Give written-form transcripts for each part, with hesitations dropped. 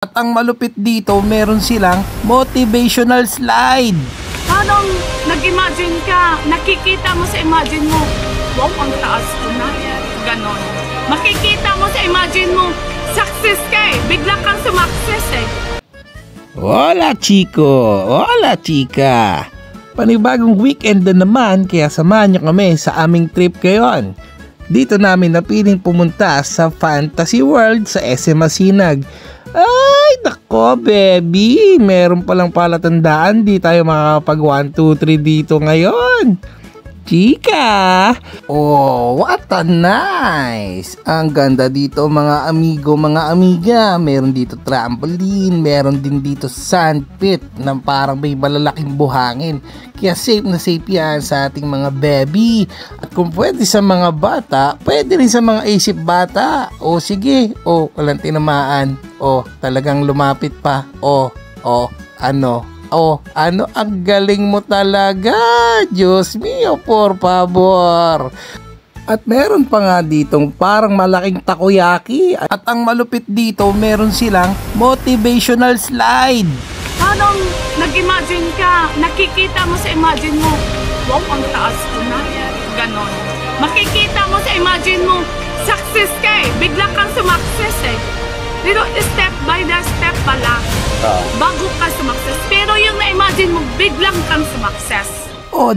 At ang malupit dito, meron silang motivational slide. Parang nag-imagine ka, nakikita mo sa imagine mo, wow, ang taas ko na. Ganon. Makikita mo sa imagine mo, success ka eh. Bigla kang sumakses eh. Hola chico, hola chika. Panibagong weekend na naman, kaya samahan niyo kami sa aming trip ngayon. Dito namin napiling pumunta sa Fantasy World sa SM Masinag. Ay, nako baby, meron palang palatandaan, di tayo makakapag 1, 2, 3 dito ngayon. Chika! Oh, what a nice! Ang ganda dito mga amigo, mga amiga. Meron dito trampoline, meron din dito sandpit na parang may malalaking buhangin. Kaya safe na safe yan sa ating mga baby. At kung pwede sa mga bata, pwede rin sa mga isip bata. O sige, walang tinamaan. Talagang lumapit pa. Ang galing mo talaga. Diyos mio, por favor. At meron pa nga ditong parang malaking takoyaki. At ang malupit dito, meron silang motivational slide. Parang nag-imagine ka, nakikita mo sa imagine mo, wow, ang taas ko na. Ganon. Makikita mo sa imagine mo, success ka eh. Bigla kang sumakses eh. Pero step by step pala. Bago ka sumakses. Pero yung na-imagine mo, biglang kang sumakses.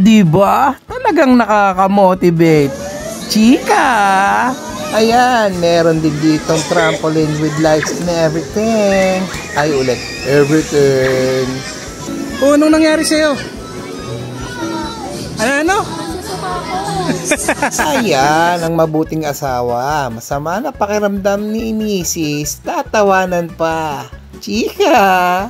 Diba? Talagang nakaka-motivate. Chika! Ayan, meron din ditong trampoline with lights and everything. Ay, ulit. Everything. Anong nangyari sa'yo? Ano? Ayan, ang mabuting asawa. Masama na pakiramdam ni Mrs. Tatawanan pa. Chika!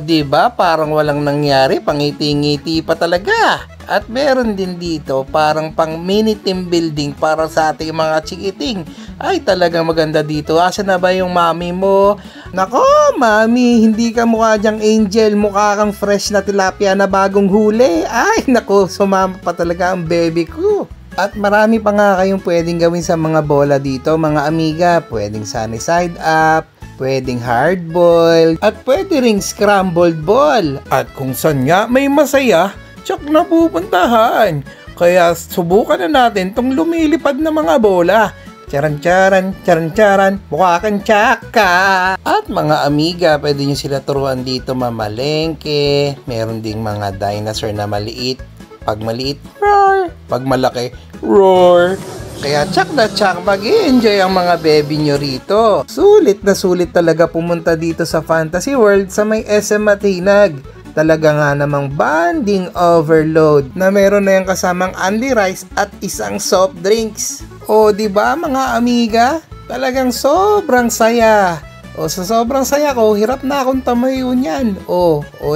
Diba? Parang walang nangyari. Pangiti-ngiti pa talaga. At meron din dito parang pang mini team building para sa ating mga chikiting. Ay, talagang maganda dito. Asa na ba yung mami mo? Nako, mami, hindi ka mukha dyang angel. Mukha kang fresh na tilapia na bagong huli. Ay, nako, sumama pa talaga ang baby ko. At marami pa nga kayong pwedeng gawin sa mga bola dito, mga amiga. Pwedeng sunny side up, pwedeng hard-boiled, at pwede ring scrambled ball. At kung saan nga may masaya, tsak na pupuntahan. Kaya subukan na natin tong lumilipad na mga bola. Charan-charan, charan-charan, mukha kang tsaka. At mga amiga, pwede nyo sila turuan dito mamalengke. Meron ding mga dinosaur na maliit. Pag maliit, roar. Pag malaki, roar. Kaya tsak na tsak, mag-i-enjoy ang mga baby nyo rito. Sulit na sulit talaga pumunta dito sa Fantasy World sa may SM Matinag. Talaga nga namang bonding overload na meron na yung kasamang only rice at isang soft drinks. Diba mga amiga? Talagang sobrang saya. Sa sobrang saya ko, hirap na akong tamayo niyan.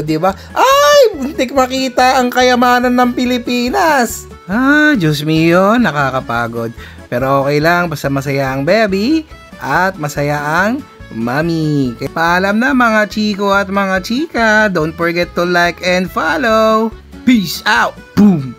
Diba? Ay, buntik makita ang kayamanan ng Pilipinas. Diyos mio, nakakapagod. Pero okay lang, basta masaya ang baby at masaya ang mami. Paalam na mga chiko at mga chika. Don't forget to like and follow. Peace out. Boom.